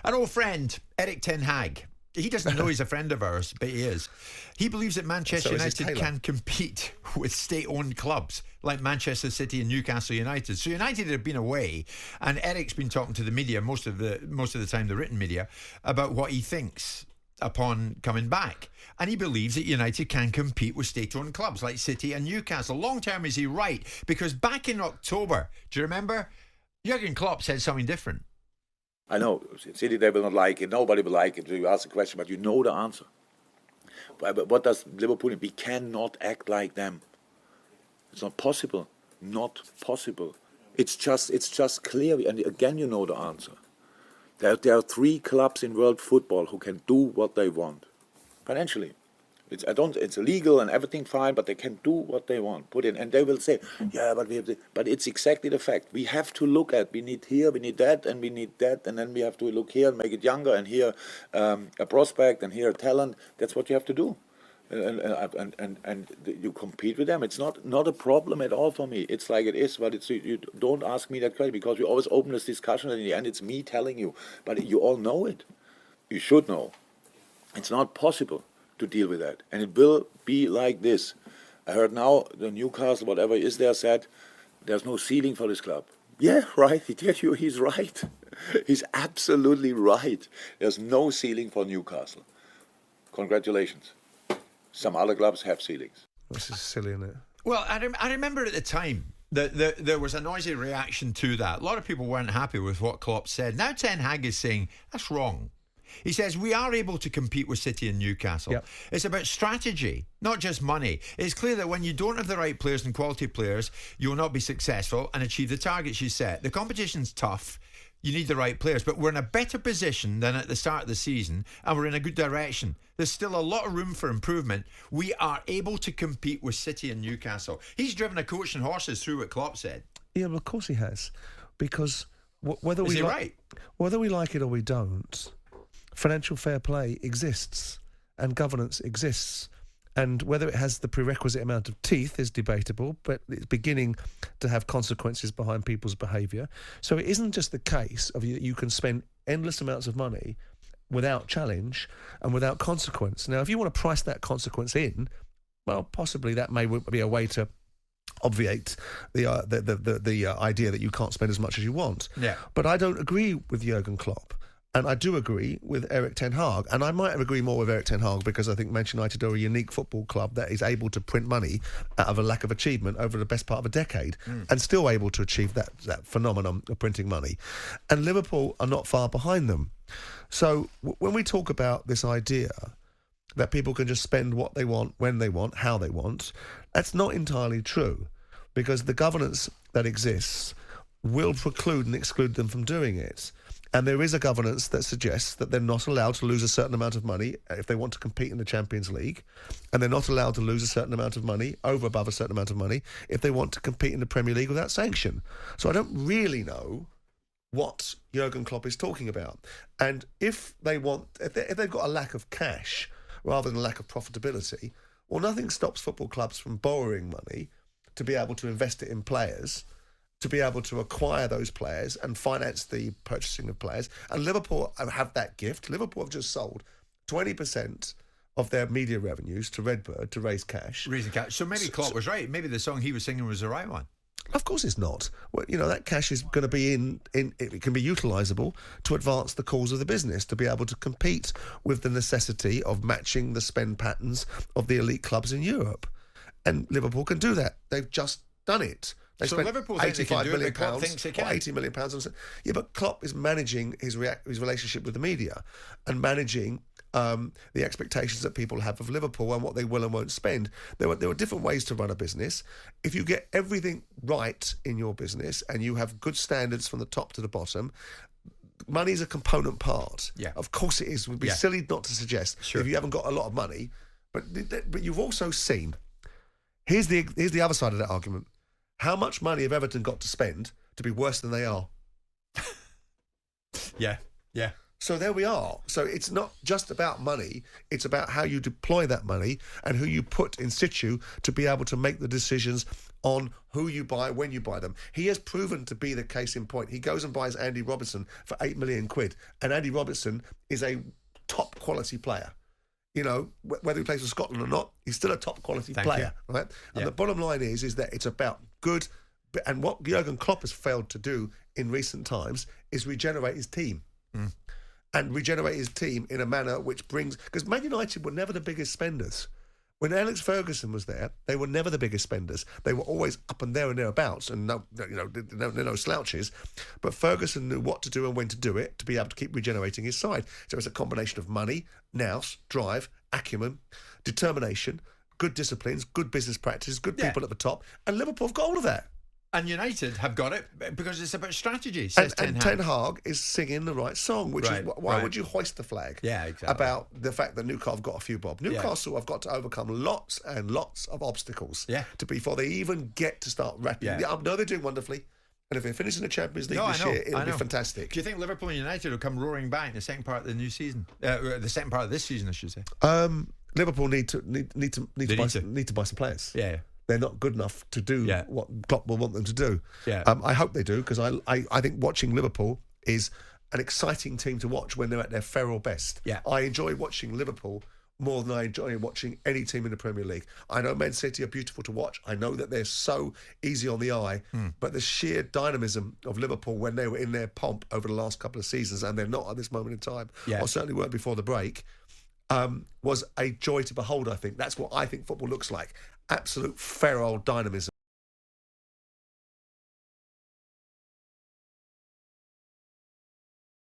An old friend, Erik Ten Hag. He doesn't know he's a friend of ours, but he is. He believes that Manchester United can compete with state-owned clubs like Manchester City and Newcastle United. So United have been away, and Eric's been talking to the media most of the time, the written media, about what he thinks upon coming back. And he believes that United can compete with state-owned clubs like City and Newcastle. Long term, is he right? Because back in October, do you remember, Jurgen Klopp said something different. I know, City, they will not like it, nobody will like it. You ask the question, but you know the answer. But what does Liverpool mean? We cannot act like them. It's not possible. Not possible. It's just clear, and again you know the answer. There are 3 clubs in world football who can do what they want, financially. It's illegal and everything fine, but they can do what they want. Put in, and they will say, yeah, but we have to. But it's exactly the fact. We have to look at. We need here, we need that, and we need that, and then we have to look here and make it younger, and here a prospect, and here a talent. That's what you have to do, and you compete with them. It's not a problem at all for me. It's like it is, but you don't ask me that question because we always open this discussion, and in the end, it's me telling you. But you all know it. You should know. It's not possible to deal with that, and it will be like this. I heard now the Newcastle, whatever is there, said there's no ceiling for this club. Yeah, right. He's right. He's absolutely right. There's no ceiling for Newcastle. Congratulations. Some other clubs have ceilings. This is silly, isn't it? Well, I remember at the time that there was a noisy reaction to that. A lot of people weren't happy with what Klopp said. Now Ten Hag is saying that's wrong. He says we are able to compete with City and Newcastle. Yep. It's about strategy, not just money. It's clear that when you don't have the right players and quality players, you will not be successful and achieve the targets you set. The competition's tough. You need the right players, but we're in a better position than at the start of the season, and we're in a good direction. There's still a lot of room for improvement. We are able to compete with City and Newcastle. He's driven a coach and horses through what Klopp said. Yeah, well, of course he has, because whether we like it or we don't, financial fair play exists and governance exists, and whether it has the prerequisite amount of teeth is debatable, but it's beginning to have consequences behind people's behaviour. So it isn't just the case of you can spend endless amounts of money without challenge and without consequence. Now, if you want to price that consequence in, well, possibly that may be a way to obviate the idea that you can't spend as much as you want. Yeah. But I don't agree with Jurgen Klopp. And I do agree with Erik Ten Hag. And I might agree more with Erik Ten Hag because I think Manchester United are a unique football club that is able to print money out of a lack of achievement over the best part of a decade and still able to achieve that phenomenon of printing money. And Liverpool are not far behind them. So when we talk about this idea that people can just spend what they want, when they want, how they want, that's not entirely true, because the governance that exists will preclude and exclude them from doing it. And there is a governance that suggests that they're not allowed to lose a certain amount of money if they want to compete in the Champions League, and they're not allowed to lose a certain amount of money, above a certain amount of money, if they want to compete in the Premier League without sanction. So I don't really know what Jurgen Klopp is talking about. And if they've got a lack of cash rather than a lack of profitability, well, nothing stops football clubs from borrowing money to be able to invest it in players, to be able to acquire those players and finance the purchasing of players. And Liverpool have that gift. Liverpool have just sold 20% of their media revenues to Redbird to raise cash. So maybe Klopp was right. Maybe the song he was singing was the right one. Of course it's not. Well, that cash is going to be it can be utilisable to advance the cause of the business, to be able to compete with the necessity of matching the spend patterns of the elite clubs in Europe. And Liverpool can do that. They've just done it. They so spent Liverpool £85 million Klopp thinks they can. or £80 million. Yeah, but Klopp is managing his relationship with the media and managing the expectations that people have of Liverpool and what they will and won't spend. There are different ways to run a business. If you get everything right in your business and you have good standards from the top to the bottom, money is a component part. Yeah. Of course it is. It would be silly not to suggest if you haven't got a lot of money. But you've also seen, here's the other side of that argument. How much money have Everton got to spend to be worse than they are? Yeah. So there we are. So it's not just about money. It's about how you deploy that money and who you put in situ to be able to make the decisions on who you buy, when you buy them. He has proven to be the case in point. He goes and buys Andy Robertson for £8 million. And Andy Robertson is a top quality player. You know, whether he plays for Scotland or not, he's still a top quality player, right? And the bottom line is that it's about good. And what Jurgen Klopp has failed to do in recent times is regenerate his team. And regenerate his team in a manner which brings... Because Man United were never the biggest spenders. When Alex Ferguson was there, they were never the biggest spenders. They were always up and there and thereabouts, and no slouches. But Ferguson knew what to do and when to do it to be able to keep regenerating his side. So it's a combination of money, nous, drive, acumen, determination, good disciplines, good business practices, good people at the top, and Liverpool have got all of that. And United have got it because it's about strategy, says Ten Hag. And Ten Hag is singing the right song, which is why would you hoist the flag about the fact that Newcastle have got a few bob. Newcastle have got to overcome lots and lots of obstacles before they even get to start rapping. I know they're doing wonderfully. And if they finish in the Champions League this year, it'll be fantastic. Do you think Liverpool and United will come roaring back in the second part of the new season? The second part of this season, I should say. Liverpool need to buy some players. Yeah. They're not good enough to do what Klopp will want them to do. I hope they do, because I think watching Liverpool is an exciting team to watch when they're at their feral best. I enjoy watching Liverpool more than I enjoy watching any team in the Premier League. I know Man City are beautiful to watch. I know that they're so easy on the eye, but the sheer dynamism of Liverpool when they were in their pomp over the last couple of seasons, and they're not at this moment in time, or certainly weren't before the break, was a joy to behold, I think. That's what I think football looks like. Absolute feral dynamism.